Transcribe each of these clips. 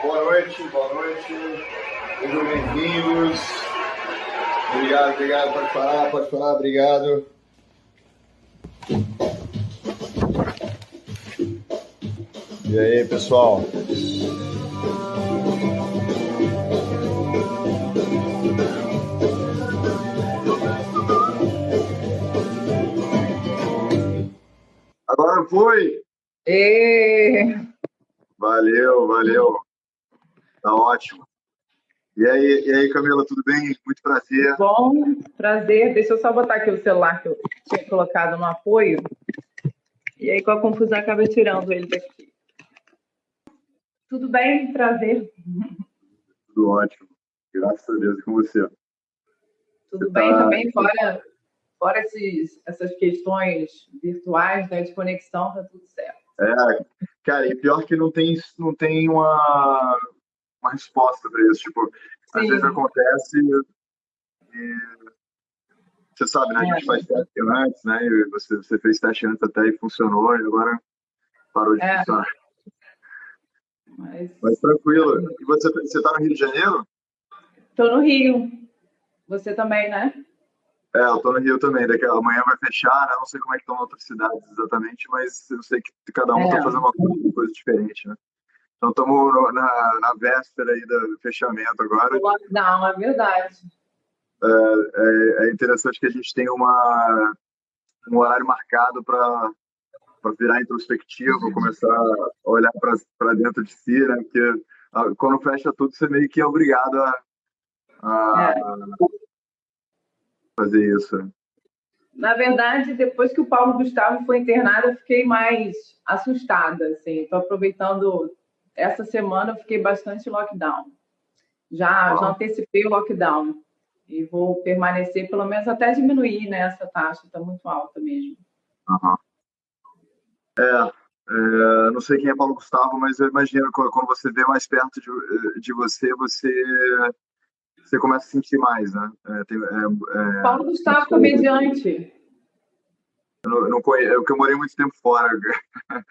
Boa noite, boa noite. Sejam bem-vindos. Obrigado, pode falar, obrigado. E aí, pessoal? Agora foi? Valeu. Tá ótimo. E aí, Camila, tudo bem? Muito prazer. Bom, prazer. Deixa eu só botar aqui o celular que eu tinha colocado no apoio. E aí, com a confusão, acabei tirando ele daqui. Tudo bem? Prazer. Tudo ótimo. Graças a Deus. E com você? Tudo bem também, fora essas questões virtuais, né, de conexão, tá tudo certo. Cara, e pior que não tem uma resposta para isso. Tipo, às vezes acontece e você sabe, né? A gente faz teste antes, né? E você fez teste antes até e funcionou, e agora parou de funcionar. Mas tranquilo. E você tá no Rio de Janeiro? Tô no Rio. Você também, né? Eu tô no Rio também. Daqui amanhã vai fechar, né? Não sei como é que estão outras cidades exatamente, mas eu sei que cada um tá fazendo uma coisa diferente, né? Então estamos na véspera aí do fechamento agora. O lockdown, é verdade. É interessante que a gente tem um horário marcado para virar introspectivo, começar a olhar para dentro de si, né? Porque quando fecha tudo, você meio que é obrigado a fazer isso. Na verdade, depois que o Paulo Gustavo foi internado, eu fiquei mais assustada, assim. Estou aproveitando essa semana, eu fiquei bastante lockdown. Já antecipei o lockdown e vou permanecer, pelo menos até diminuir, né? Essa taxa está muito alta mesmo. Não sei quem é Paulo Gustavo, mas eu imagino que quando você vê mais perto de você, você começa a sentir mais, né? Paulo Gustavo, comediante. Eu não conheço, porque eu morei muito tempo fora.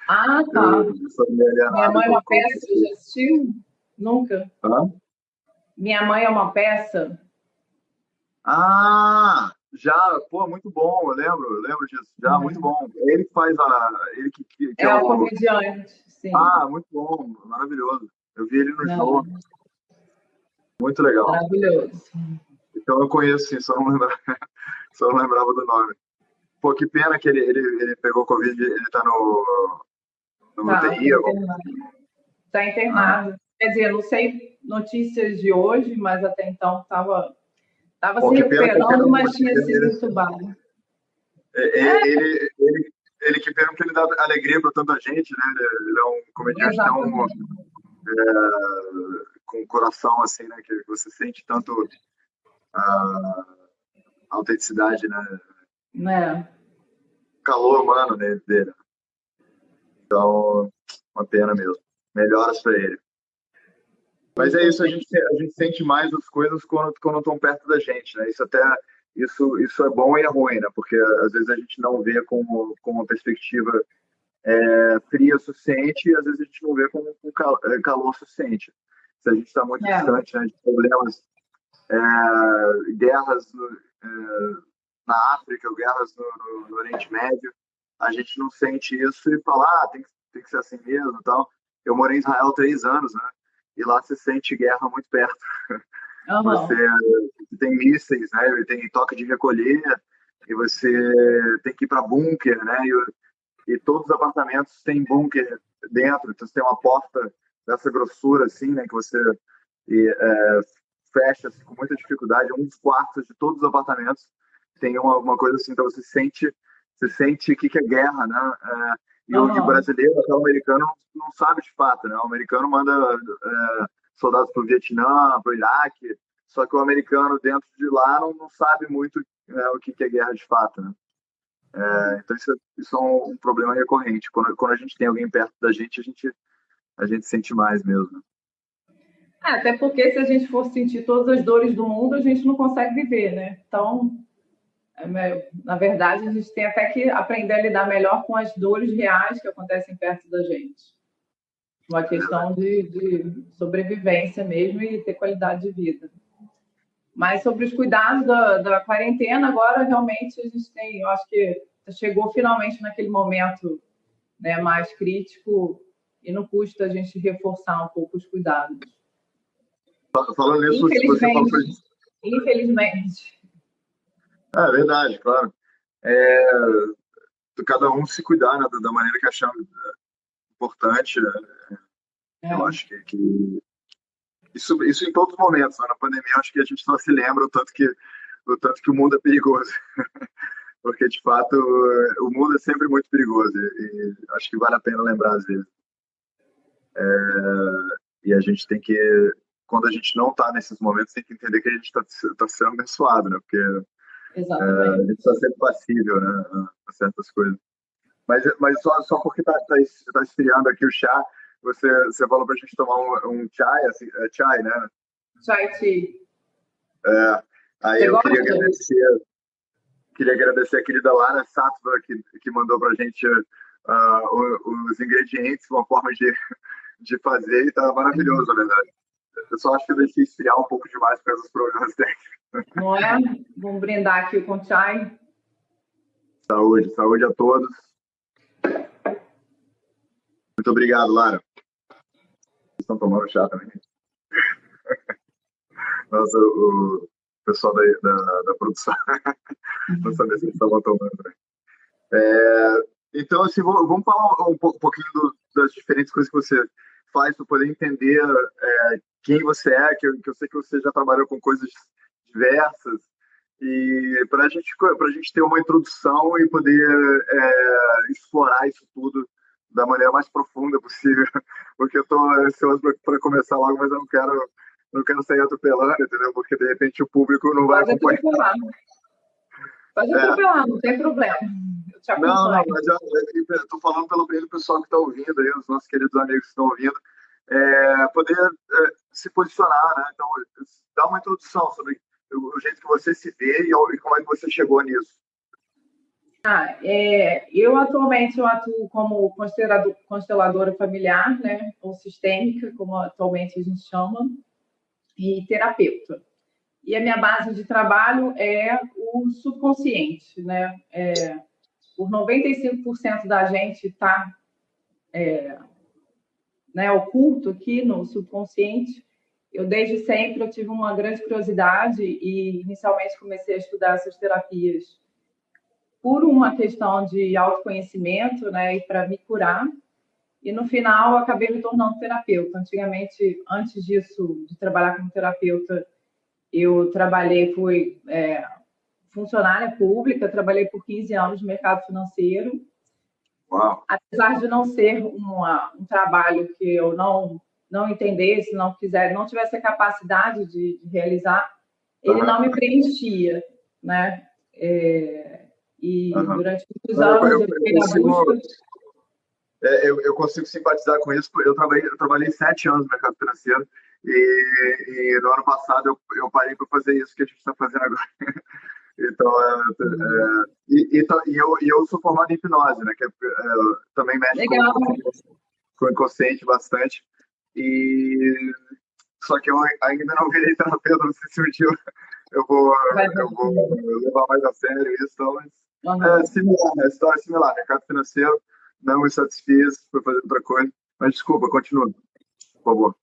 Ah, tá. Minha Mãe é uma Peça, você já assistiu? Nunca. Minha Mãe é uma Peça. Já, pô, muito bom, eu lembro disso, já, muito bom. Ele que faz ele que é o comediante, sim. Muito bom, maravilhoso. Eu vi ele no show. Muito legal. Maravilhoso. Então eu conheço, sim, só não lembrava do nome. Pô, que pena que ele pegou Covid, ele tá no UTI agora. Tá internado. Quer dizer, não sei notícias de hoje, mas até então estava se recuperando, mas tinha sido entubado. Ele que pena que ele dá alegria para tanta gente, né? Ele é um comediante tão com coração assim, né? Que você sente tanto a autenticidade, né? Calor humano dele. Então, uma pena mesmo. Melhoras para ele. Mas é isso, a gente sente mais as coisas quando estão perto da gente, né? Isso é bom e é ruim, né? Porque às vezes a gente não vê com uma perspectiva fria o suficiente e às vezes a gente não vê com calor suficiente. Se a gente está muito distante, né, de problemas, guerras na África, guerras no Oriente Médio, a gente não sente isso e fala, tem que ser assim mesmo e tal. Eu morei em Israel 3 anos, né? E lá você sente guerra muito perto. Você tem mísseis, né? Tem toque de recolher, e você tem que ir para bunker, né? E todos os apartamentos têm bunker dentro, então você tem uma porta dessa grossura, assim, né? Que você fecha assim, com muita dificuldade. Um dos quartos de todos os apartamentos tem uma coisa assim, então você sente o que é guerra, né? E o brasileiro, até o americano, não sabe de fato, né? O americano manda soldados para o Vietnã, para o Iraque, só que o americano dentro de lá não sabe muito o que é guerra de fato, né? Então isso é um problema recorrente. Quando a gente tem alguém perto da gente, a gente sente mais mesmo. Até porque se a gente for sentir todas as dores do mundo, a gente não consegue viver, né? Então, na verdade, a gente tem até que aprender a lidar melhor com as dores reais que acontecem perto da gente. uma questão de sobrevivência mesmo e ter qualidade de vida. Mas sobre os cuidados da quarentena, agora realmente a gente tem, eu acho que chegou finalmente naquele momento, né, mais crítico e não custa a gente reforçar um pouco os cuidados. Falando nisso, você falou pra gente... Infelizmente. É verdade, claro. Cada um se cuidar, né, da maneira que achar importante. Eu acho que isso em todos os momentos, né? Na pandemia, acho que a gente só se lembra o tanto que o mundo é perigoso. Porque, de fato, o mundo é sempre muito perigoso. E acho que vale a pena lembrar, às vezes. E a gente tem que, quando a gente não está nesses momentos, tem que entender que a gente está sendo abençoado, né? Porque a gente está sempre passível, né, a certas coisas. Mas só porque tá esfriando aqui o chá, você falou pra gente tomar um chai, assim, chai, né? Chai tea. Aí eu queria agradecer a querida Lara Sattva, que mandou pra gente os ingredientes, uma forma de fazer, e tá maravilhoso, na verdade. Eu só acho que eu deixei esfriar um pouco demais por causa dos problemas técnicos. Não é? Vamos brindar aqui com chai. Saúde a todos. Muito obrigado, Lara. Vocês estão tomando chá também? Nossa, o pessoal da produção não sabia se eles estavam tomando. Então, assim, vamos falar um pouquinho das diferentes coisas que você faz para poder entender quem você é, que eu sei que você já trabalhou com coisas diversas, e para a gente ter uma introdução e poder explorar isso tudo da maneira mais profunda possível, porque eu estou ansioso para começar logo, mas eu não quero sair atropelando, entendeu? Porque de repente o público não vai acompanhar. Pode atropelar, não tem problema. Não, mas eu estou falando pelo bem do pessoal que está ouvindo aí, os nossos queridos amigos que estão ouvindo, poder se posicionar, né? Então, dar uma introdução sobre o jeito que você se vê e como é que você chegou nisso. Eu atualmente atuo como consteladora familiar, né? Ou sistêmica, como atualmente a gente chama, e terapeuta. E a minha base de trabalho é o subconsciente, né? Por 95% da gente está oculto aqui no subconsciente. Eu, desde sempre, eu tive uma grande curiosidade e, inicialmente, comecei a estudar essas terapias por uma questão de autoconhecimento, né? E para me curar. E, no final, acabei me tornando terapeuta. Antigamente, antes disso, de trabalhar como terapeuta, eu fui funcionária pública, trabalhei por 15 anos no mercado financeiro. Uau. Apesar de não ser um trabalho que eu não entendesse, não tivesse a capacidade de realizar, ele não me preenchia, né? Durante muitos anos eu fiquei na busca. Eu consigo simpatizar com isso. Eu trabalhei 7 anos no mercado financeiro e no ano passado eu parei para fazer isso que a gente está fazendo agora. Então, eu sou formado em hipnose, né? Que também mexe com o inconsciente bastante. Só que eu ainda não virei terapeuta, não sei se um dia eu vou levar mais a sério isso. Então, é similar, né? A história é similar. Mercado financeiro, não me satisfiz, fui fazer outra coisa. Mas desculpa, continua, por favor.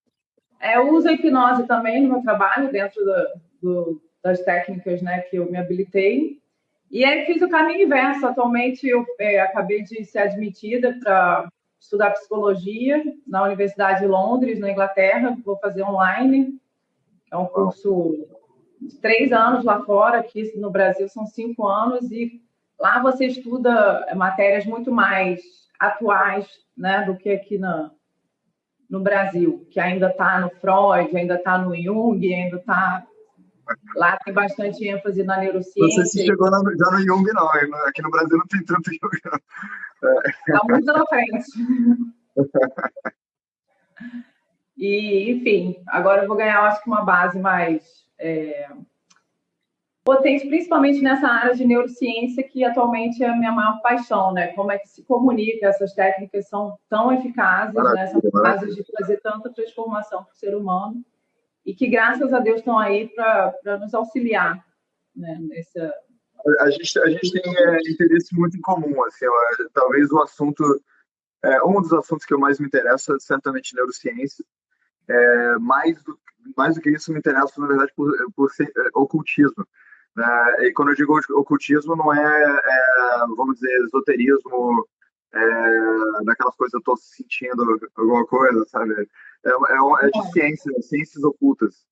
Eu uso a hipnose também no meu trabalho, dentro das técnicas, né, que eu me habilitei. E aí fiz o caminho inverso. Atualmente eu acabei de ser admitida para estudar psicologia na Universidade de Londres, na Inglaterra. Vou fazer online. É um curso de 3 anos lá fora, aqui no Brasil são 5 anos, e lá você estuda matérias muito mais atuais, né, do que aqui no Brasil, que ainda está no Freud, ainda está no Jung, ainda está... Lá tem bastante ênfase na neurociência. Não sei se chegou já no Jung, não. Aqui no Brasil não tem tanto Jung, não. Está muito na frente. E, enfim, agora eu vou ganhar, acho que uma base mais potente, principalmente nessa área de neurociência, que atualmente é a minha maior paixão, né? Como é que se comunica, essas técnicas são tão eficazes, né? São capazes de fazer tanta transformação para o ser humano, e que, graças a Deus, estão aí para nos auxiliar, né? A gente tem interesse muito em comum, assim, talvez o assunto, um dos assuntos que eu mais me interesso é certamente neurociência, mais do que isso me interessa, na verdade, por ser ocultismo. E quando eu digo ocultismo, não vamos dizer, esoterismo, daquelas coisas eu estou sentindo alguma coisa, sabe? É de ciências ocultas,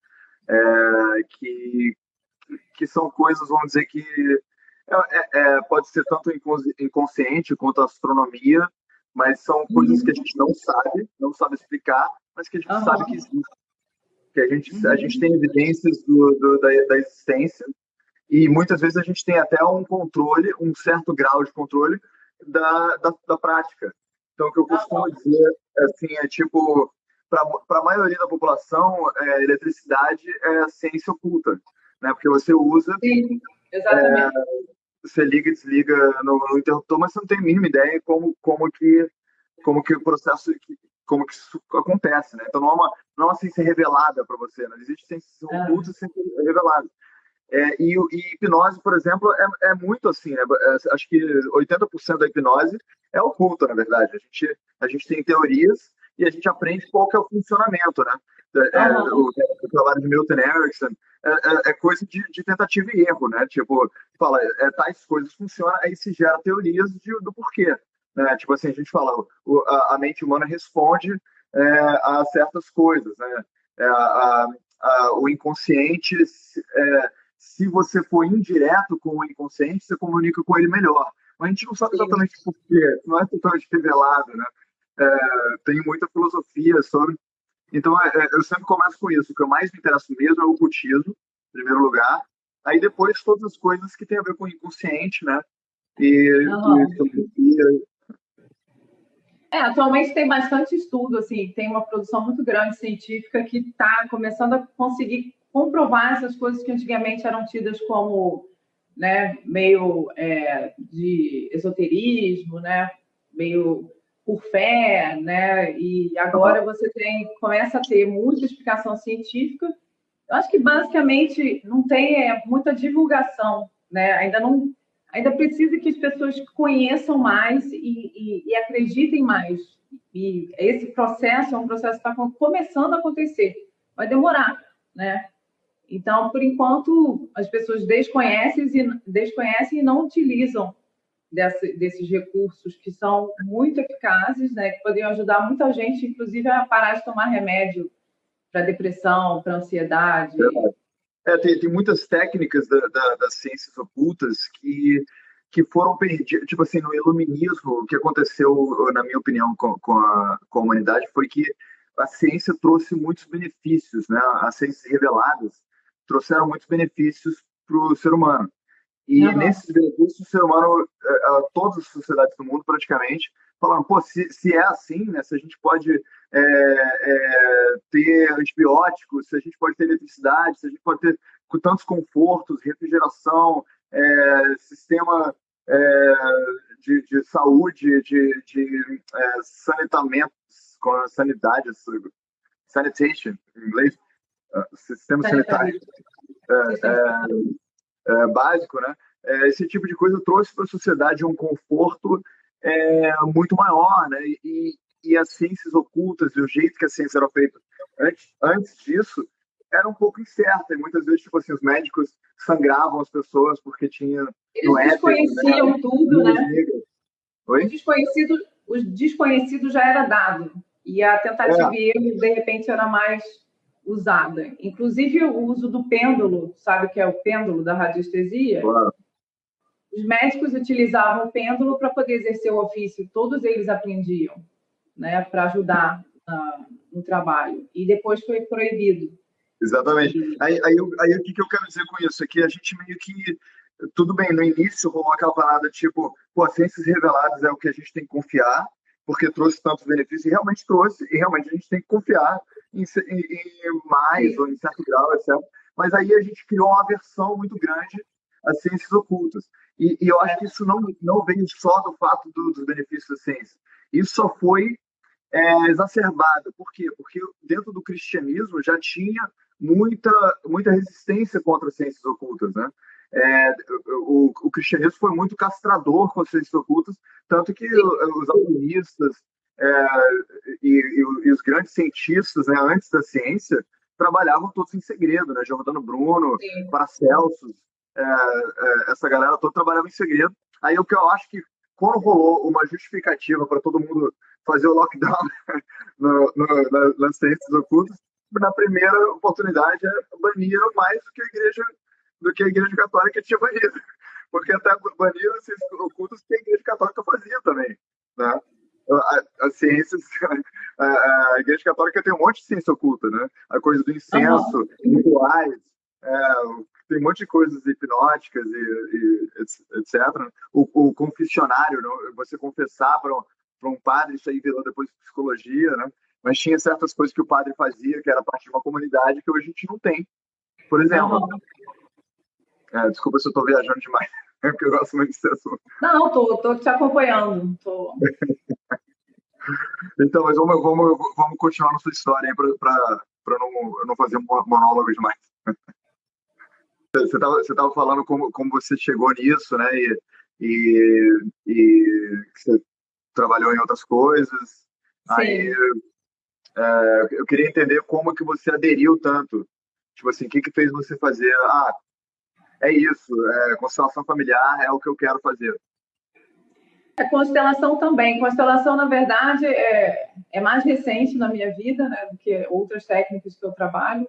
que são coisas, vamos dizer, que pode ser tanto inconsciente quanto astronomia, mas são coisas que a gente não sabe explicar, mas que a gente sabe que existe. Que a gente tem evidências da existência, e muitas vezes a gente tem até um certo grau de controle da prática. Então, o que eu costumo dizer assim, tipo, para a maioria da população, eletricidade é ciência oculta, né? Porque você usa, Sim, exatamente. Você liga e desliga no interruptor, mas você não tem a mínima ideia como que o processo, como que isso acontece, né? Então não é uma ciência revelada para você, não existe ciência oculta e ciência revelada. E hipnose, por exemplo, é muito assim, né? Acho que 80% da hipnose é oculta, na verdade. A gente tem teorias e a gente aprende qual que é o funcionamento, né? O trabalho de Milton Erickson é coisa de tentativa e erro, né? Tipo, fala, tais coisas funcionam, aí se gera teorias do porquê. Né? Tipo assim, a gente fala, a mente humana responde a certas coisas, né? O inconsciente, se você for indireto com o inconsciente, você comunica com ele melhor. Mas a gente não sabe exatamente por quê, não é totalmente revelado, né? Tem muita filosofia sobre. Então, eu sempre começo com isso. O que eu mais me interesso mesmo é o ocultismo, em primeiro lugar. Aí depois todas as coisas que tem a ver com o inconsciente, né? Atualmente tem bastante estudo, assim, tem uma produção muito grande científica que está começando a conseguir comprovar essas coisas que antigamente eram tidas como, né, meio de esoterismo, né, meio por fé, né, e agora você começa a ter muita explicação científica. Eu acho que basicamente não tem muita divulgação, né, ainda precisa que as pessoas conheçam mais e acreditem mais. E esse processo é um processo que está começando a acontecer. Vai demorar, né? Então, por enquanto, as pessoas desconhecem e não utilizam desses recursos que são muito eficazes, né? Que poderiam ajudar muita gente, inclusive, a parar de tomar remédio para depressão, para ansiedade. Tem muitas técnicas das ciências ocultas que foram perdidas. Tipo assim, no iluminismo, o que aconteceu, na minha opinião, com a humanidade foi que a ciência trouxe muitos benefícios, né? As ciências reveladas trouxeram muitos benefícios para o ser humano. E nesses benefícios, o ser humano, todas as sociedades do mundo, praticamente, falaram, pô, se é assim, né? Se a gente pode ter antibióticos, se a gente pode ter eletricidade, se a gente pode ter tantos confortos, refrigeração, sistema de saúde, de saneamento, com a sanidade, sanitation, em inglês, sistema sanitário básico, né? Esse tipo de coisa trouxe para a sociedade um conforto muito maior, né? E as ciências ocultas e o jeito que a ciência era feita antes disso era um pouco incerta. E muitas vezes, tipo assim, os médicos sangravam as pessoas porque tinha... Eles desconheciam, né? Tudo, né? O desconhecido já era dado. E a tentativa e erro, de repente, era mais usada. Inclusive, o uso do pêndulo, sabe o que é o pêndulo da radiestesia? Claro. Os médicos utilizavam o pêndulo para poder exercer o ofício. Todos eles aprendiam, né, para ajudar no trabalho. E depois foi proibido. Exatamente. Aí o que eu quero dizer com isso? É que a gente meio que... Tudo bem, no início rolou aquela parada tipo, pô, ciências reveladas é o que a gente tem que confiar, porque trouxe tantos benefícios, e realmente trouxe, e realmente a gente tem que confiar em mais, ou em certo grau, etc. mas aí a gente criou uma aversão muito grande às ciências ocultas. E eu acho que isso não veio só do fato dos benefícios da ciência. Isso só foi exacerbado. Por quê? Porque dentro do cristianismo já tinha muita resistência contra as ciências ocultas, né? O cristianismo foi muito castrador com as ciências ocultas, tanto que os alquimistas e os grandes cientistas, né, antes da ciência, trabalhavam todos em segredo, né? Giordano Bruno, Paracelsus, essa galera toda trabalhava em segredo. Aí o que eu acho que quando rolou uma justificativa para todo mundo fazer o lockdown nas ciências ocultas, na primeira oportunidade baniram mais do que a Igreja Católica tinha banido, porque até baniram as ciências ocultas que a Igreja Católica fazia também, né? As ciências, a Igreja Católica tem um monte de ciência oculta, né? A coisa do incenso, rituais, tem um monte de coisas hipnóticas e etc. O confessionário, né? Você confessar para um padre, isso aí virou depois psicologia, né? Mas tinha certas coisas que o padre fazia, que era parte de uma comunidade, que hoje a gente não tem. Por exemplo, desculpa se eu estou viajando demais, porque eu gosto muito desse assunto. Não, tô te acompanhando. Então, mas vamos continuar nossa história aí para não fazer monólogo demais. Você estava falando como você chegou nisso, né? E você trabalhou em outras coisas. Sim. Aí eu queria entender como que você aderiu tanto. Tipo assim, o que fez você fazer? É isso, constelação familiar é o que eu quero fazer. Constelação também. Constelação, na verdade, é mais recente na minha vida, né, do que outras técnicas que eu trabalho,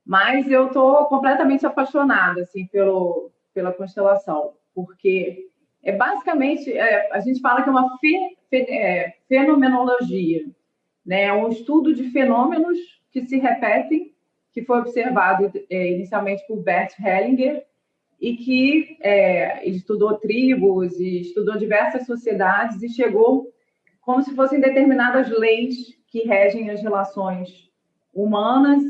mas eu estou completamente apaixonada assim, pela constelação, porque basicamente, a gente fala que é uma fenomenologia, né, é um estudo de fenômenos que se repetem, que foi observado inicialmente por Bert Hellinger, e que ele estudou tribos e estudou diversas sociedades e chegou como se fossem determinadas leis que regem as relações humanas,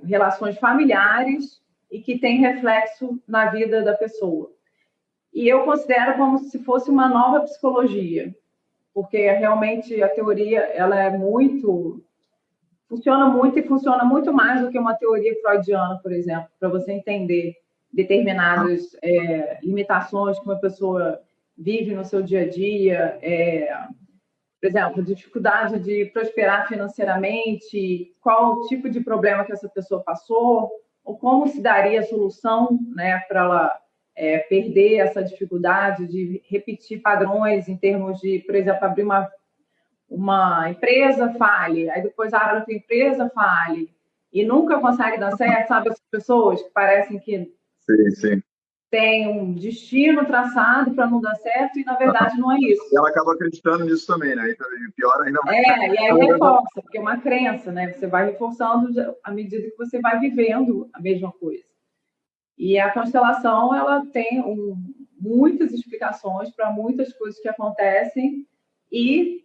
relações familiares e que têm reflexo na vida da pessoa. E eu considero como se fosse uma nova psicologia, porque realmente a teoria ela funciona muito e funciona muito mais do que uma teoria freudiana, por exemplo, para você entender determinadas limitações que uma pessoa vive no seu dia a dia, por exemplo, dificuldade de prosperar financeiramente, qual tipo de problema que essa pessoa passou, ou como se daria a solução, né, para ela perder essa dificuldade de repetir padrões em termos de, por exemplo, abrir uma empresa, fale, aí depois abre outra empresa, fale, e nunca consegue dar certo, sabe? Essas pessoas que parecem que sim. Tem um destino traçado para não dar certo e, na verdade, não é isso. E ela acaba acreditando nisso também, né? E pior ainda mais. E aí reforça, porque é uma crença, né? Você vai reforçando à medida que você vai vivendo a mesma coisa. E a constelação, ela tem muitas explicações para muitas coisas que acontecem e,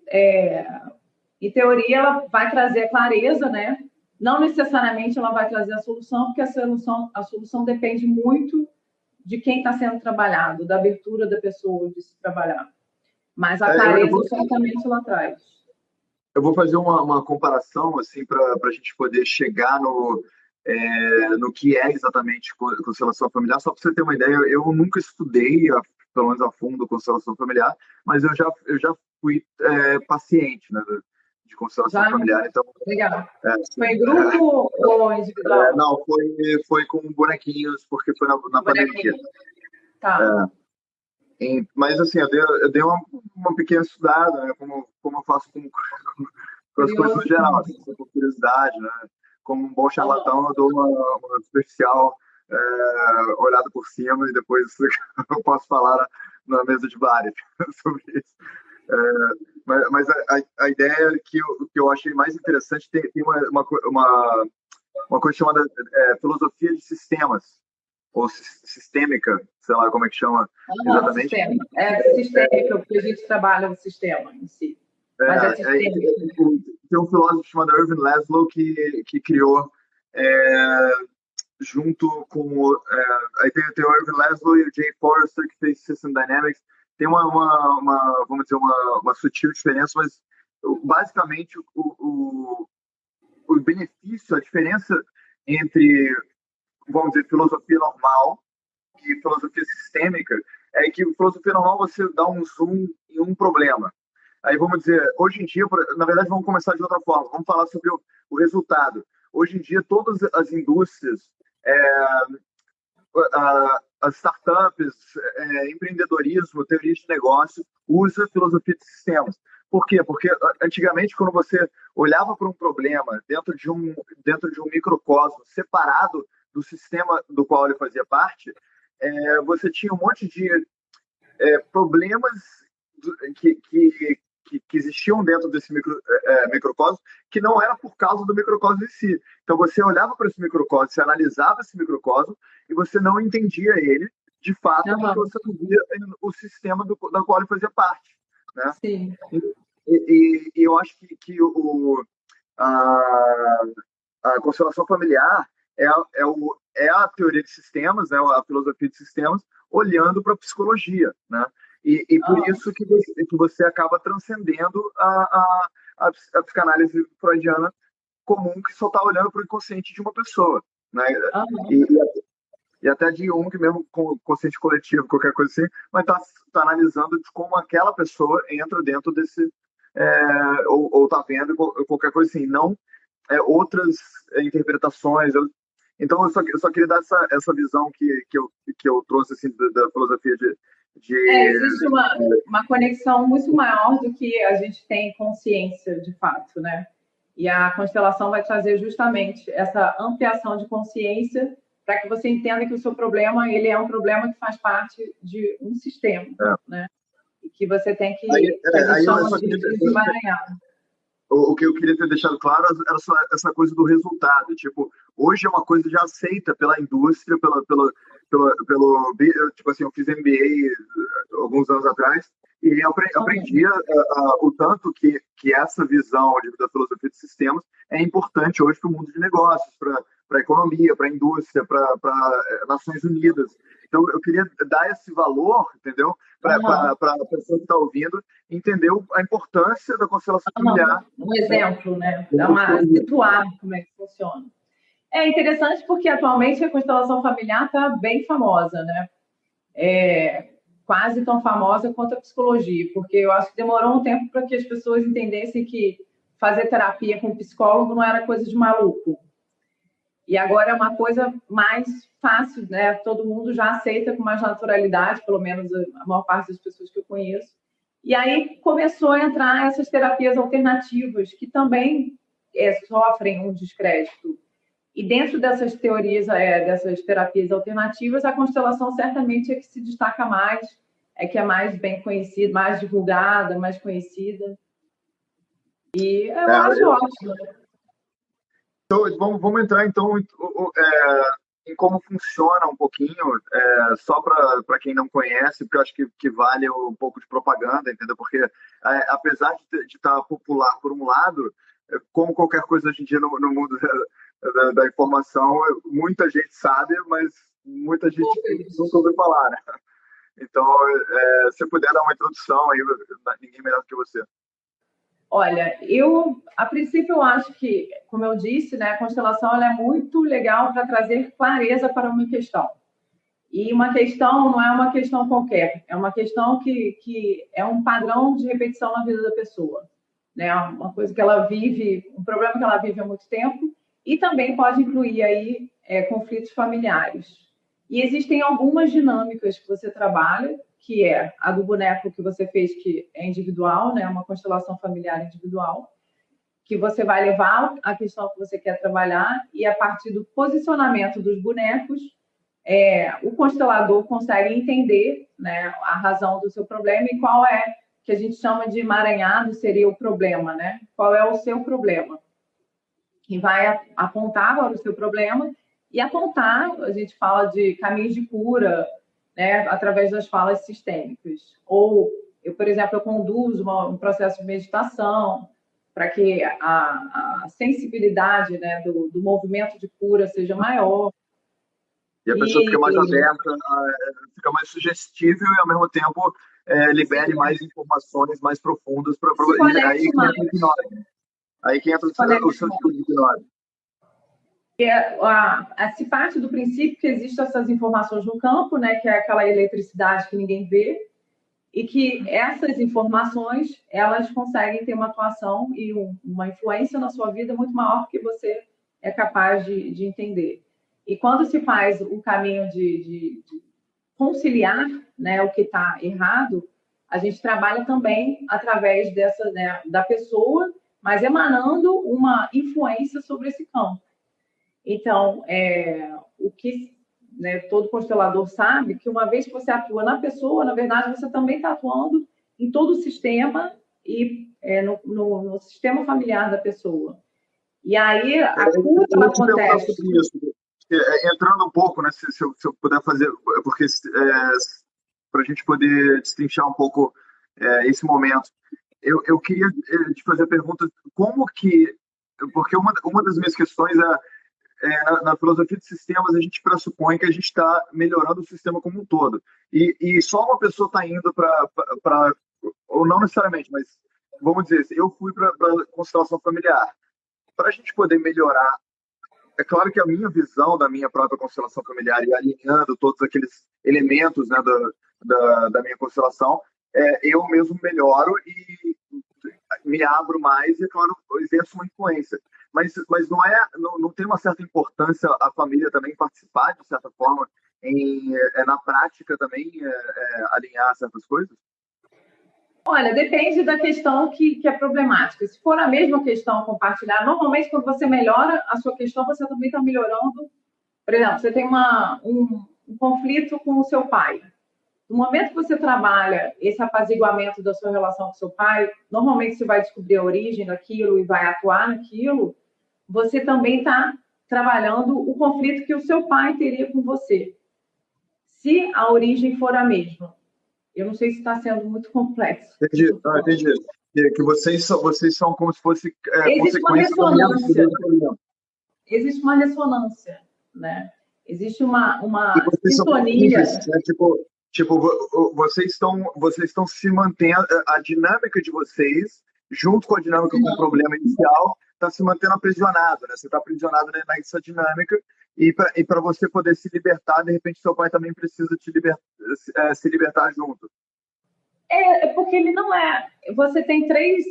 em teoria, ela vai trazer clareza, né? Não necessariamente ela vai trazer a solução, porque a solução depende muito de quem está sendo trabalhado, da abertura da pessoa de se trabalhar. Mas a clareza, certamente, ela traz. Eu vou fazer uma comparação, assim, para a gente poder chegar no que é exatamente constelação familiar. Só para você ter uma ideia, eu nunca estudei, pelo menos a fundo, constelação familiar, mas eu já fui paciente, né, de constelação familiar. Então, legal. Foi em grupo ou individual? Não, foi com bonequinhos, porque foi na pandemia. Tá. Mas, assim, eu dei uma pequena estudada, né, como eu faço com as coisas no geral, assim, com curiosidade, né? Como um bom charlatão, eu dou uma superficial olhada por cima e depois eu posso falar na mesa de bar sobre isso. Mas a ideia que eu achei mais interessante tem uma coisa chamada filosofia de sistemas, ou sistêmica, sei lá como é que chama exatamente. Sistêmica, porque a gente trabalha no sistema em si. Mas tem um filósofo chamado Irving Laszlo que criou junto com... aí tem o Irvin Laszlo e o Jay Forrester, que fez System Dynamics. Tem vamos dizer, uma sutil diferença, mas basicamente o benefício, a diferença entre, vamos dizer, filosofia normal e filosofia sistêmica é que filosofia normal você dá um zoom em um problema. Aí vamos dizer, hoje em dia, na verdade, vamos começar de outra forma. Vamos falar sobre o resultado. Hoje em dia, todas as indústrias, as startups, empreendedorismo, teoria de negócio, usa filosofia de sistemas. Por quê? Porque antigamente, quando você olhava para um problema dentro de um microcosmo separado do sistema do qual ele fazia parte, você tinha um monte de problemas que existiam dentro desse microcosmo, que não era por causa do microcosmo em si. Então você olhava para esse microcosmo, você analisava esse microcosmo e você não entendia ele de fato, porque você não via o sistema do qual ele fazia parte, né? Sim. E eu acho que a constelação familiar é a teoria de sistemas, né, a filosofia de sistemas, olhando para a psicologia, né? E por isso que você acaba transcendendo a psicanálise freudiana comum, que só está olhando para o inconsciente de uma pessoa, né? E até de Jung, mesmo com o consciente coletivo, qualquer coisa assim, mas está analisando de como aquela pessoa entra dentro desse, ou está vendo qualquer coisa assim, não outras interpretações. Então, eu só queria dar essa visão que eu trouxe assim, da filosofia existe uma conexão muito maior do que a gente tem consciência, de fato, né? E a constelação vai trazer justamente essa ampliação de consciência para que você entenda que o seu problema ele é um problema que faz parte de um sistema, né? E que você tem que desemaranhar. O que eu queria ter deixado claro era só essa coisa do resultado. Tipo, hoje é uma coisa já aceita pela indústria, tipo assim, eu fiz MBA alguns anos atrás e aprendi o tanto que essa visão da filosofia de sistemas é importante hoje para o mundo de negócios, para a economia, para a indústria, para Nações Unidas. Então, eu queria dar esse valor, entendeu? Para a pessoa que está ouvindo entender a importância da constelação familiar. Um exemplo, né? Situar como é que funciona. É interessante porque atualmente a constelação familiar está bem famosa, né? Quase tão famosa quanto a psicologia, porque eu acho que demorou um tempo para que as pessoas entendessem que fazer terapia com psicólogo não era coisa de maluco. E agora é uma coisa mais fácil, né? Todo mundo já aceita com mais naturalidade, pelo menos a maior parte das pessoas que eu conheço. E aí começou a entrar essas terapias alternativas, que também sofrem um descrédito. E dentro dessas teorias, dessas terapias alternativas, a constelação certamente é que se destaca mais, é que é mais bem conhecida, mais divulgada, mais conhecida. E eu acho ótimo. Então, vamos entrar, então, em como funciona um pouquinho, só para quem não conhece, porque eu acho que vale um pouco de propaganda, entendeu? Porque, apesar de estar popular por um lado, como qualquer coisa hoje em dia no mundo da informação, muita gente sabe, mas muita gente nunca ouviu falar, né? Então, se puder dar uma introdução aí, ninguém melhor do que você. Olha, a princípio, eu acho que, como eu disse, né, a constelação ela é muito legal para trazer clareza para uma questão. E uma questão não é uma questão qualquer, é uma questão que é um padrão de repetição na vida da pessoa. Né? Uma coisa que ela vive, um problema que ela vive há muito tempo, e também pode incluir aí conflitos familiares. E existem algumas dinâmicas que você trabalha, que é a do boneco que você fez, que é individual, né? Uma constelação familiar individual, que você vai levar a questão que você quer trabalhar e a partir do posicionamento dos bonecos, o constelador consegue entender, né, a razão do seu problema e qual é, que a gente chama de emaranhado, seria o problema, né? Qual é o seu problema? E vai apontar para o seu problema e apontar, a gente fala de caminhos de cura, né, através das falas sistêmicas. Ou, por exemplo, eu conduzo um processo de meditação para que a sensibilidade, né, do movimento de cura seja maior. E a pessoa fica mais aberta, fica mais sugestível e, ao mesmo tempo, libere mais informações mais profundas para aí que entra o hipnose. Aí que entra o seu tipo de hipnose. Se parte do princípio que existem essas informações no campo, né, que é aquela eletricidade que ninguém vê, e que essas informações, elas conseguem ter uma atuação e uma influência na sua vida muito maior do que você é capaz de entender. E quando se faz o caminho de conciliar, né, o que está errado, a gente trabalha também através dessa, né, da pessoa, mas emanando uma influência sobre esse campo. Então, o que, né, todo constelador sabe, que uma vez que você atua na pessoa, na verdade, você também está atuando em todo o sistema e no sistema familiar da pessoa. E aí, a cura acontece. Entrando um pouco, né, se eu puder fazer, porque para a gente poder destrinchar um pouco esse momento, eu queria te fazer a pergunta, como que, porque uma das minhas questões na filosofia de sistemas, a gente pressupõe que a gente está melhorando o sistema como um todo. E só uma pessoa está indo para, ou não necessariamente, mas vamos dizer, eu fui para a constelação familiar. Para a gente poder melhorar, é claro que a minha visão da minha própria constelação familiar e alinhando todos aqueles elementos, né, da minha constelação, eu mesmo melhoro e me abro mais e, é claro, exerço uma influência. Mas não tem uma certa importância a família também participar, de certa forma, na prática também alinhar certas coisas? Olha, depende da questão que é problemática. Se for a mesma questão compartilhar, normalmente quando você melhora a sua questão, você também está melhorando. Por exemplo, você tem um conflito com o seu pai. No momento que você trabalha esse apaziguamento da sua relação com o seu pai, normalmente você vai descobrir a origem daquilo e vai atuar naquilo, você também está trabalhando o conflito que o seu pai teria com você. Se a origem for a mesma. Eu não sei se está sendo muito complexo. Entendi. Que vocês são como se fosse existe uma ressonância. Existe uma ressonância, né? Existe uma sintonia. Né? Vocês estão se mantendo, a dinâmica de vocês, junto com a dinâmica com o problema inicial, está se mantendo aprisionado, né? Você está aprisionado nessa dinâmica e para você poder se libertar, de repente seu pai também precisa se libertar junto. Porque ele não é... Você tem três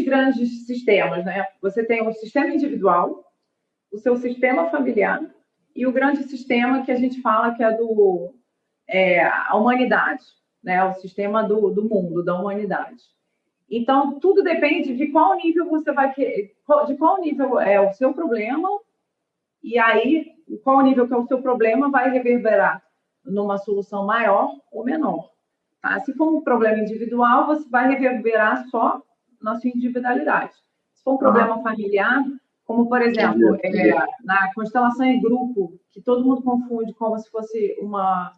grandes sistemas, né? Você tem o sistema individual, o seu sistema familiar e o grande sistema que a gente fala que é a humanidade, né? O sistema do mundo, da humanidade. Então, tudo depende de qual nível você vai querer, de qual nível é o seu problema, e aí, qual nível que é o seu problema vai reverberar numa solução maior ou menor. Tá? Se for um problema individual, você vai reverberar só na sua individualidade. Se for um problema familiar, como, por exemplo, na constelação em grupo, que todo mundo confunde como se fosse uma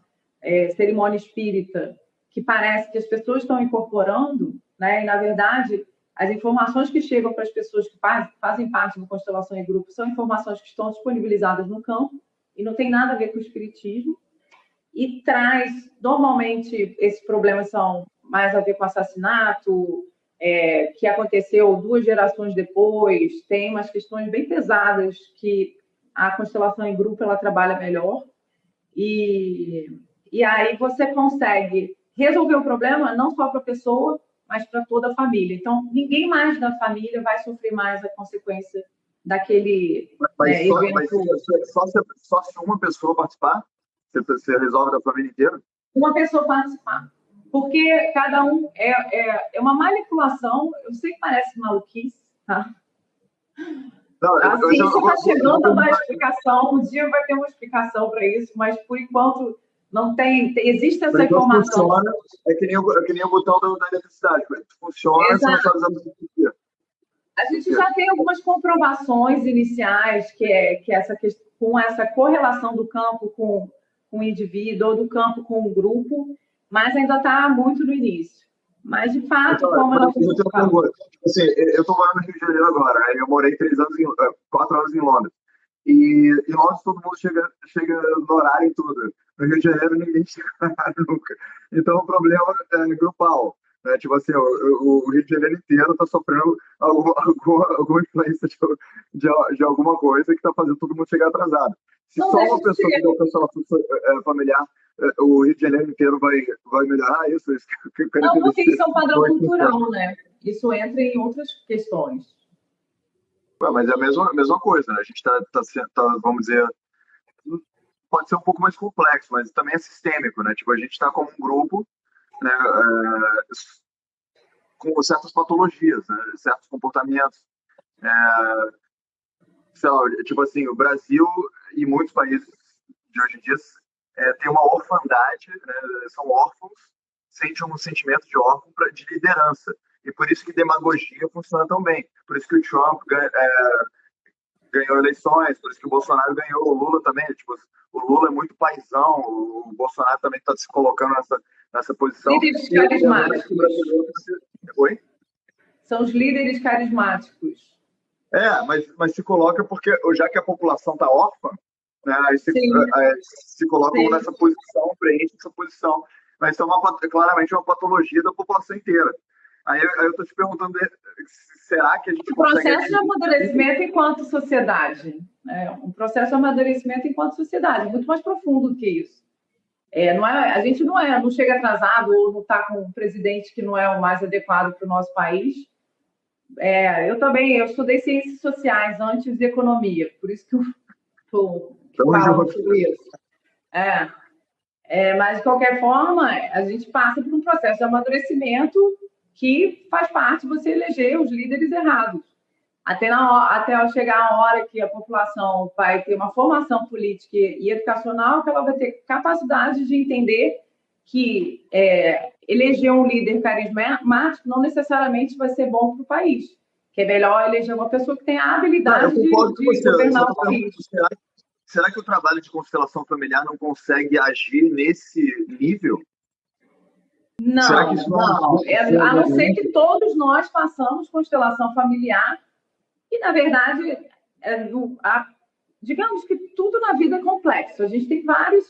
cerimônia espírita, que parece que as pessoas estão incorporando, né? E, na verdade, as informações que chegam para as pessoas que fazem parte da constelação em grupo são informações que estão disponibilizadas no campo e não tem nada a ver com o espiritismo. E normalmente, esses problemas são mais a ver com assassinato, que aconteceu 2 gerações depois, tem umas questões bem pesadas que a constelação em grupo ela trabalha melhor. E aí você consegue resolver o problema não só para a pessoa, mas para toda a família. Então, ninguém mais da família vai sofrer mais a consequência daquele evento. Só se uma pessoa participar? Você resolve da família inteira? Uma pessoa participar. Porque cada um é uma manipulação. Eu sei que parece maluquice, tá? Não, a ciência está chegando a uma explicação. Um dia vai ter uma explicação para isso, mas, por enquanto, não tem. Existe essa informação. Funciona, é que nem o botão da eletricidade. Funciona, você não está usando o que é. A gente já tem algumas comprovações iniciais com essa correlação do campo com o indivíduo ou do campo com o grupo, mas ainda está muito no início. Mas, de fato, como ela assim, eu estou morando no Rio de Janeiro agora, né? Eu morei 4 anos em Londres. E Londres todo mundo chega no horário e tudo. No Rio de Janeiro ninguém chega no horário nunca. Então o problema é grupal. Né? Tipo assim, o Rio de Janeiro inteiro está sofrendo alguma influência de alguma coisa que está fazendo todo mundo chegar atrasado. Se Não só deixa uma de pessoa ser. tiver uma familiar, o Rio de Janeiro inteiro vai melhorar isso? Isso que eu quero Não, entender. porque isso é um padrão Como é que funciona. cultural, né? Isso entra em outras questões. Ué, mas é a mesma coisa, né? A gente vamos dizer, pode ser um pouco mais complexo, mas também é sistêmico, né? Tipo, a gente está como um grupo, né, com certas patologias, né? Certos comportamentos. Sei lá, tipo assim, o Brasil e muitos países de hoje em dia tem uma orfandade, né? São órfãos, sentem um sentimento de órfão de liderança. E por isso que demagogia funciona tão bem. Por isso que o Trump ganhou eleições, por isso que o Bolsonaro ganhou, o Lula também. Tipo, o Lula é muito paizão, o Bolsonaro também está se colocando nessa posição. Líderes E obviamente carismáticos. o brasileiro... Oi? São os líderes carismáticos. Mas se coloca porque, já que a população está órfã, né, aí se colocam Sim. nessa posição, preenche essa posição. Mas isso é claramente uma patologia da população inteira. Aí eu estou te perguntando, será que a gente consegue... O processo de amadurecimento enquanto sociedade. Um processo de amadurecimento enquanto sociedade, muito mais profundo do que isso. A gente não chega atrasado ou não está com um presidente que não é o mais adequado para o nosso país. Eu estudei ciências sociais antes de economia, por isso que eu estou falando sobre isso. Mas, de qualquer forma, a gente passa por um processo de amadurecimento que faz parte de você eleger os líderes errados. Até chegar a hora que a população vai ter uma formação política e educacional, que ela vai ter capacidade de entender que eleger um líder carismático não necessariamente vai ser bom para o país, que é melhor eleger uma pessoa que tenha a habilidade de governar o país. Será que o trabalho de constelação familiar não consegue agir nesse nível? Não, será que isso não. A não ser que todos nós façamos constelação familiar e, na verdade, digamos que tudo na vida é complexo. A gente tem vários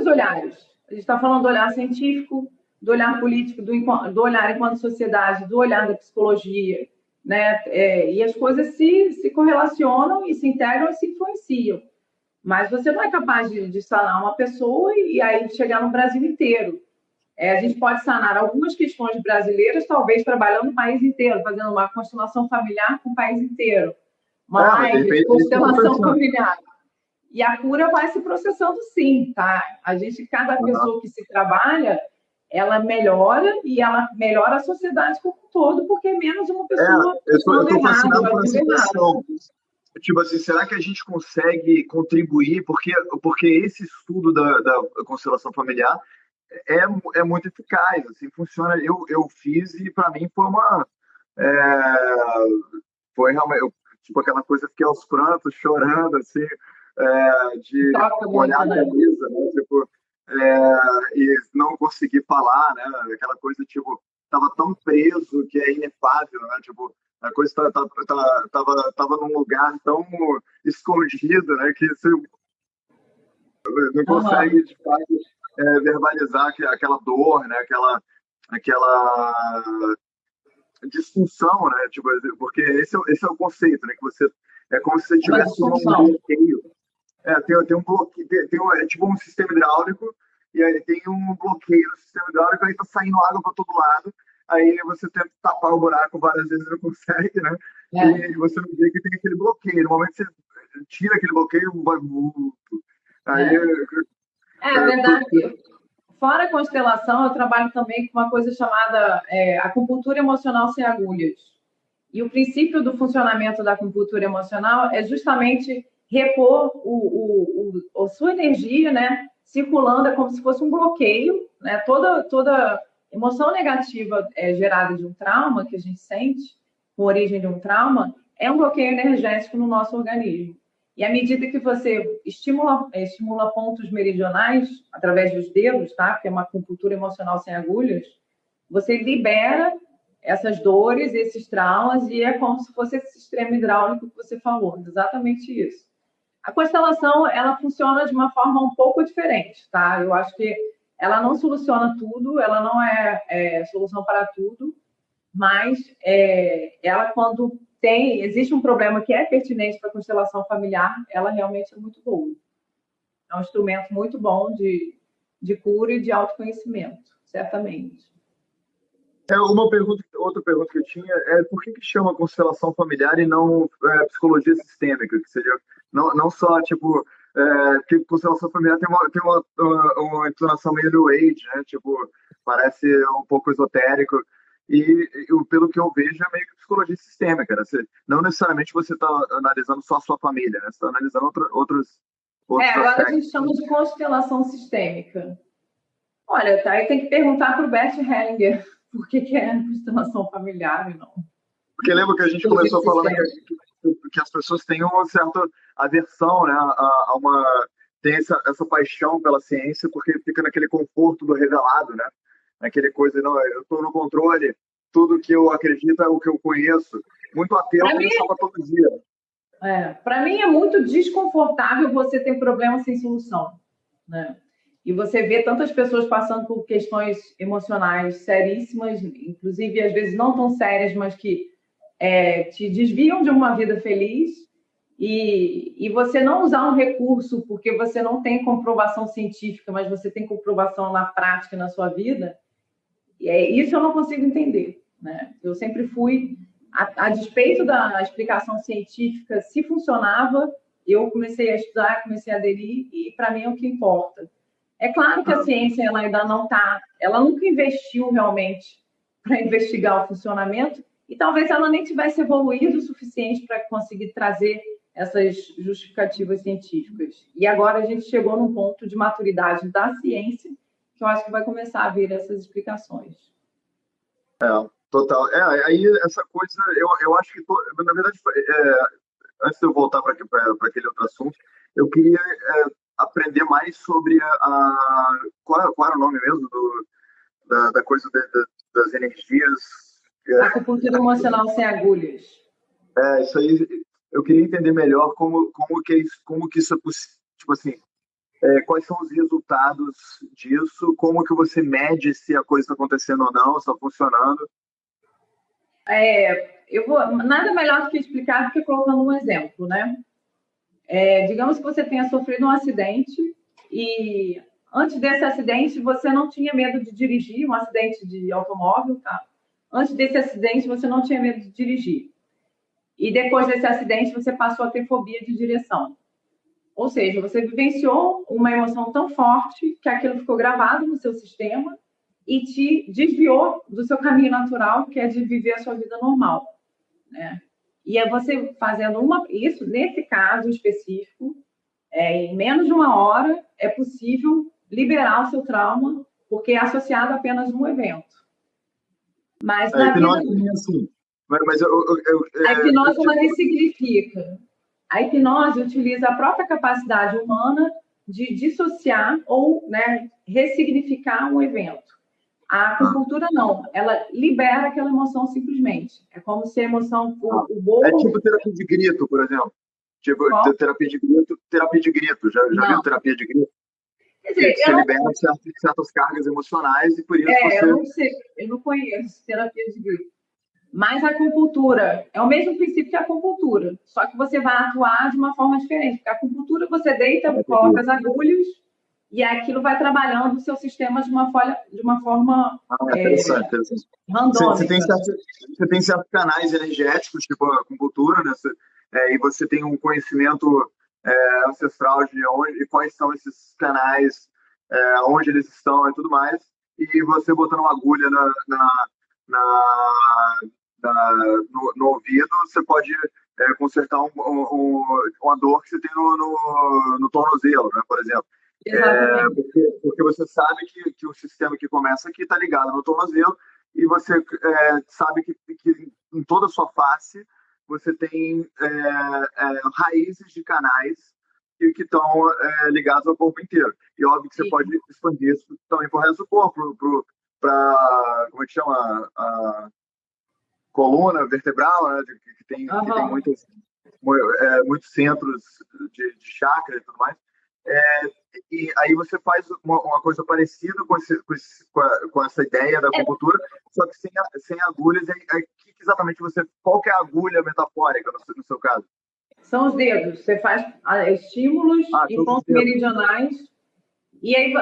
olhares. A gente está falando do olhar científico, do olhar político, do olhar enquanto sociedade, do olhar da psicologia, né? E as coisas se correlacionam e se integram e se influenciam. Mas você não é capaz de sanar uma pessoa e aí chegar no Brasil inteiro. A gente pode sanar algumas questões brasileiras, talvez trabalhando no país inteiro, fazendo uma constelação familiar com o país inteiro. Uma live de constelação familiar. E a cura vai se processando sim, tá? Cada pessoa que se trabalha, ela melhora e ela melhora a sociedade como um todo, porque é menos uma pessoa eu tô fascinado por essa questão. Tipo assim, será que a gente consegue contribuir? Porque esse estudo da constelação familiar é muito eficaz, assim, funciona. Eu fiz e para mim foi realmente, tipo, aquela coisa, fiquei aos prantos, chorando, assim, de olhar a camisa, né? Tipo, e não conseguir falar, né? Aquela coisa, tipo, tava tão preso que é inefável, né? Tipo, a coisa tava num lugar tão escondido, né? Que você não consegue, de fato, verbalizar aquela dor, né? Aquela disfunção, né? Tipo, porque esse é o conceito, né? Que você é como se você tivesse um bloqueio. Tem um bloqueio, é tipo um sistema hidráulico e aí tem um bloqueio no sistema hidráulico, aí tá saindo água para todo lado. Aí você tenta tapar o buraco várias vezes e não consegue, né? E você não vê que tem aquele bloqueio. No momento que você tira aquele bloqueio, vai. Aí, verdade. Fora a constelação, eu trabalho também com uma coisa chamada acupuntura emocional sem agulhas. E o princípio do funcionamento da acupuntura emocional é justamente repor a sua energia, né? Circulando, é como se fosse um bloqueio, né? Toda emoção negativa gerada de um trauma que a gente sente, com origem de um trauma, é um bloqueio energético no nosso organismo. E à medida que você estimula pontos meridionais através dos dedos, tá? Que é uma acupuntura emocional sem agulhas, você libera essas dores, esses traumas, e é como se fosse esse sistema hidráulico que você falou, exatamente isso. A constelação, ela funciona de uma forma um pouco diferente, tá? Eu acho que ela não soluciona tudo, ela não é solução para tudo, mas ela, quando existe um problema que é pertinente para a constelação familiar, ela realmente é muito boa. É um instrumento muito bom de cura e de autoconhecimento, certamente. Outra pergunta que eu tinha é por que chama constelação familiar e não psicologia sistêmica, que seria não só tipo porque constelação familiar tem uma entonação meio New Age, né? Tipo, parece um pouco esotérico pelo que eu vejo é meio que psicologia sistêmica, né? Não necessariamente você está analisando só a sua família, né? Você está analisando outros agora aspectos. A gente chama de constelação sistêmica. Olha, tá, aí tem que perguntar para o Bert Hellinger por que é constelação familiar e não. Porque lembra que a gente começou falando que as pessoas têm uma certa aversão, né, tem essa paixão pela ciência, porque fica naquele conforto do revelado, né? Naquele coisa, não, eu estou no controle, tudo que eu acredito é o que eu conheço. Muito ateu começar para todo dia. Para mim é muito desconfortável você ter problema sem solução, né? E você vê tantas pessoas passando por questões emocionais seríssimas, inclusive às vezes não tão sérias, mas que te desviam de uma vida feliz, e você não usar um recurso porque você não tem comprovação científica, mas você tem comprovação na prática, na sua vida, isso eu não consigo entender, né? Eu sempre fui, a despeito da explicação científica, se funcionava, eu comecei a estudar, comecei a aderir, e para mim é o que importa. É claro que a ciência ela ainda não está, ela nunca investiu realmente para investigar o funcionamento, e talvez ela nem tivesse evoluído o suficiente para conseguir trazer essas justificativas científicas. E agora a gente chegou num ponto de maturidade da ciência que eu acho que vai começar a vir essas explicações. Total. Aí essa coisa, eu acho que, na verdade, antes de eu voltar para aquele outro assunto, eu queria aprender mais sobre qual era o nome mesmo da coisa das energias. Acupuntura emocional sem agulhas. Isso aí. Eu queria entender melhor como que isso é possível, tipo assim, quais são os resultados disso, como que você mede se a coisa está acontecendo ou não, se está funcionando. Nada melhor do que explicar do que colocando um exemplo, né? Digamos que você tenha sofrido um acidente e antes desse acidente você não tinha medo de dirigir, um acidente de automóvel, tá? Antes desse acidente você não tinha medo de dirigir. E depois desse acidente você passou a ter fobia de direção. Ou seja, você vivenciou uma emoção tão forte que aquilo ficou gravado no seu sistema e te desviou do seu caminho natural, que é de viver a sua vida normal, né? E é você fazendo isso, nesse caso específico, em menos de uma hora, é possível liberar o seu trauma, porque é associado a apenas um evento. Mas na hipnose vida... é assim. A hipnose ela ressignifica. A hipnose utiliza a própria capacidade humana de dissociar ou, né, ressignificar um evento. A acupuntura não, ela libera aquela emoção simplesmente. É como se a emoção... É tipo terapia de grito, por exemplo. Tipo, terapia de grito. Já viu terapia de grito? Quer dizer, você libera certas cargas emocionais e por isso você... Eu não sei, eu não conheço terapia de grito. Mas a acupuntura é o mesmo princípio que a acupuntura, só que você vai atuar de uma forma diferente. Porque a acupuntura você deita, coloca as agulhas e aquilo vai trabalhando o seu sistema de uma forma interessante. randômica. Você tem certos canais energéticos, tipo a acupuntura, né? E você tem um conhecimento ancestral de quais são esses canais, onde eles estão e tudo mais. E você botando uma agulha no ouvido, você pode consertar uma dor que você tem no tornozelo, né, por exemplo. Porque você sabe que o sistema que começa aqui está ligado no tornozelo e você sabe que em toda a sua face você tem raízes de canais que estão ligados ao corpo inteiro. E óbvio que você pode expandir isso também para o resto do corpo, para, como é que chama? A coluna vertebral, né, que tem muitos centros de chakra e tudo mais. E aí você faz uma coisa parecida com essa ideia da acupuntura, só que sem agulhas. Exatamente qual que é a agulha metafórica no seu caso? São os dedos. Você faz estímulos e pontos meridionais. E aí,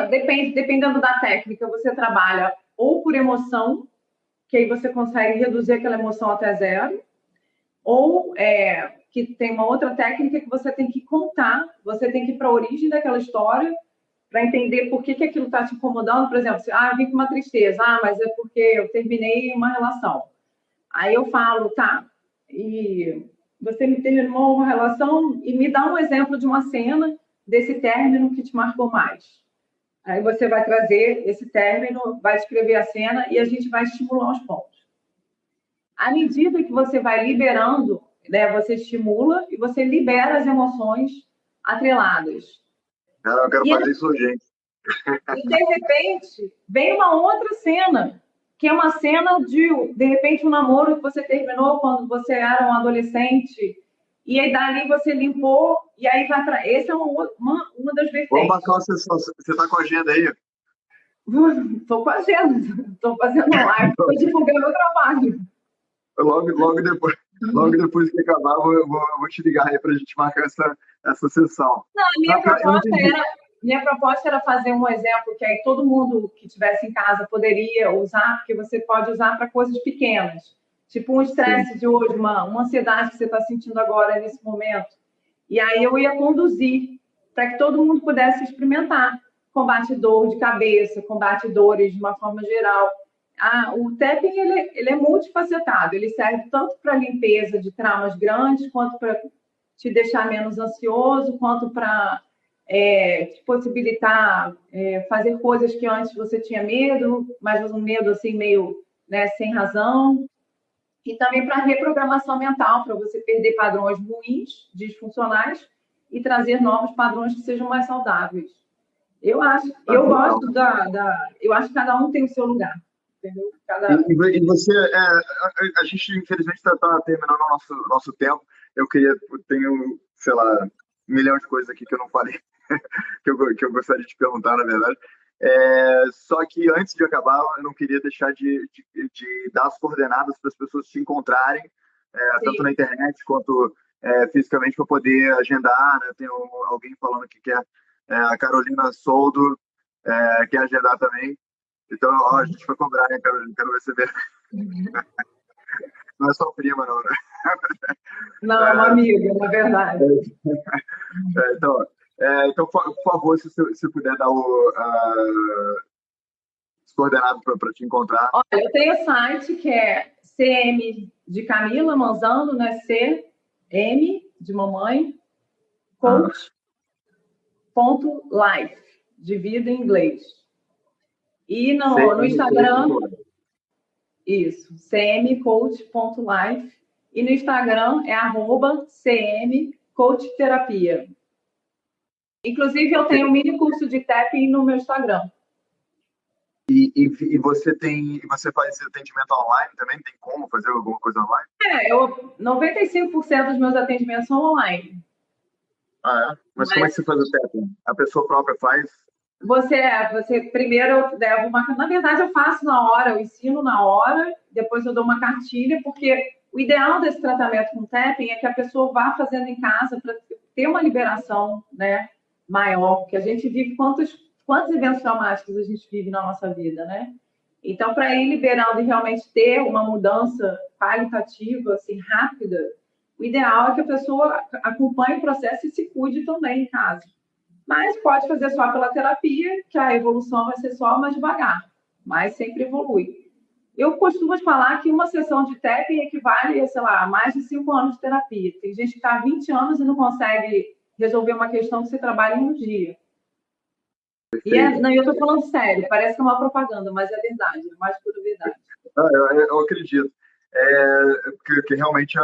dependendo da técnica, você trabalha ou por emoção, que aí você consegue reduzir aquela emoção até zero, ou que tem uma outra técnica que você tem que contar, você tem que ir para a origem daquela história para entender por que aquilo está te incomodando. Por exemplo, eu vim com uma tristeza, mas é porque eu terminei uma relação. Aí eu falo, tá, e você me terminou uma relação e me dá um exemplo de uma cena desse término que te marcou mais. Aí você vai trazer esse término, vai escrever a cena e a gente vai estimular os pontos. À medida que você vai liberando, né, você estimula e você libera as emoções atreladas. Eu quero fazer isso urgente. E, de repente, vem uma outra cena, que é uma cena de repente, um namoro que você terminou quando você era um adolescente, e aí dali você limpou, e aí vai para... Essa é uma das vertentes. Vamos marcar uma sessão. Você está com a agenda aí? Estou com a agenda. Estou fazendo live, estou divulgando o trabalho. Logo depois que acabar, eu vou te ligar aí para a gente marcar essa sessão. Não, minha proposta era fazer um exemplo que aí todo mundo que estivesse em casa poderia usar, porque você pode usar para coisas pequenas. Tipo um estresse de hoje, uma ansiedade que você está sentindo agora, nesse momento. E aí eu ia conduzir para que todo mundo pudesse experimentar. Combate dor de cabeça, combate dores de uma forma geral. O tapping ele é multifacetado. Ele serve tanto para limpeza de traumas grandes, quanto para te deixar menos ansioso, quanto para te possibilitar fazer coisas que antes você tinha medo, mas um medo assim meio, né, sem razão. E também para reprogramação mental, para você perder padrões ruins, disfuncionais, e trazer novos padrões que sejam mais saudáveis. Eu gosto eu acho que cada um tem o seu lugar, entendeu? E você, a gente infelizmente está terminando o nosso tempo. Eu tenho, sei lá, 1 milhão de coisas aqui que eu não falei, que eu gostaria de te perguntar, na verdade. Só que antes de acabar, eu não queria deixar de dar as coordenadas para as pessoas te encontrarem, tanto na internet quanto fisicamente, para poder agendar, né? Tem alguém falando que quer, a Carolina Soldo quer agendar também. Então, a gente vai cobrar, né, Carolina? Quero receber. Não é só prima, não, né? Não, é uma amiga, na verdade. Então, por favor, se puder dar os coordenados para te encontrar. Olha, eu tenho o site que é CM de Camila Manzano, né? CM de mamãe, coach.life, de vida em inglês. E no Instagram, isso, cmcoach.life. E no Instagram é @cmcoachterapia. Inclusive, eu tenho um mini curso de tapping no meu Instagram. E você faz atendimento online também? Tem como fazer alguma coisa online? 95% dos meus atendimentos são online. Mas como é que você faz o tapping? A pessoa própria faz? Você primeiro leva na verdade, eu faço na hora, eu ensino na hora, depois eu dou uma cartilha, porque o ideal desse tratamento com tapping é que a pessoa vá fazendo em casa para ter uma liberação, né, maior, porque a gente vive quantos eventos traumáticos a gente vive na nossa vida, né? Então, para ir liberando e realmente ter uma mudança qualitativa, assim, rápida, o ideal é que a pessoa acompanhe o processo e se cuide também em casa. Mas pode fazer só pela terapia, que a evolução vai ser só mais devagar, mas sempre evolui. Eu costumo falar que uma sessão de tapping equivale, sei lá, a mais de 5 anos de terapia. Tem gente que está há 20 anos e não consegue resolver uma questão que você trabalha em um dia. Não, eu estou falando sério, parece que é uma propaganda, mas é verdade, é mais pura verdade. Eu acredito. Que realmente a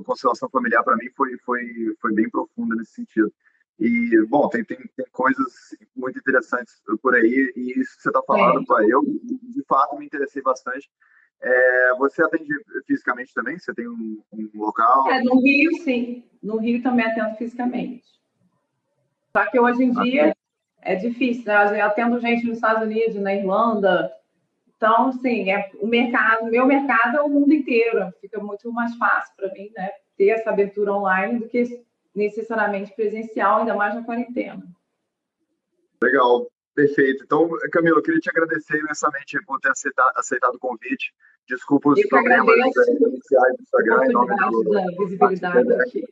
constelação familiar, para mim, foi bem profunda nesse sentido. E, bom, tem coisas muito interessantes por aí, e isso que você está falando, eu, de fato, me interessei bastante. Você atende fisicamente também? Você tem um local? No Rio, sim. No Rio também atendo fisicamente. Só que hoje em dia é difícil, né? Eu atendo gente nos Estados Unidos, na Irlanda. Então, sim, o meu mercado é o mundo inteiro. Fica muito mais fácil para mim, né, ter essa abertura online do que necessariamente presencial, ainda mais na quarentena. Legal, perfeito. Então, Camila, eu queria te agradecer imensamente por ter aceitado o convite. Desculpa os problemas iniciais do Instagram em nome da visibilidade aqui.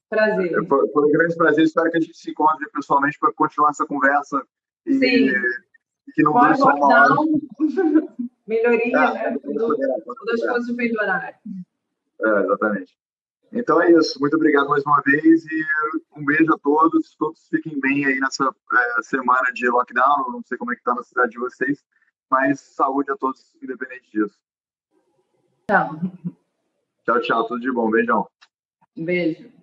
Prazer. Foi um grande prazer. Espero que a gente se encontre pessoalmente para continuar essa conversa. Sim. E que não dure só uma hora. Melhoria, né? Quando as coisas melhorarem. Exatamente. Então é isso. Muito obrigado mais uma vez e um beijo a todos. Todos fiquem bem aí nessa semana de lockdown. Não sei como é que está na cidade de vocês, mas saúde a todos, independente disso. Tchau. Tchau, tchau. Tudo de bom. Beijão. Beijo.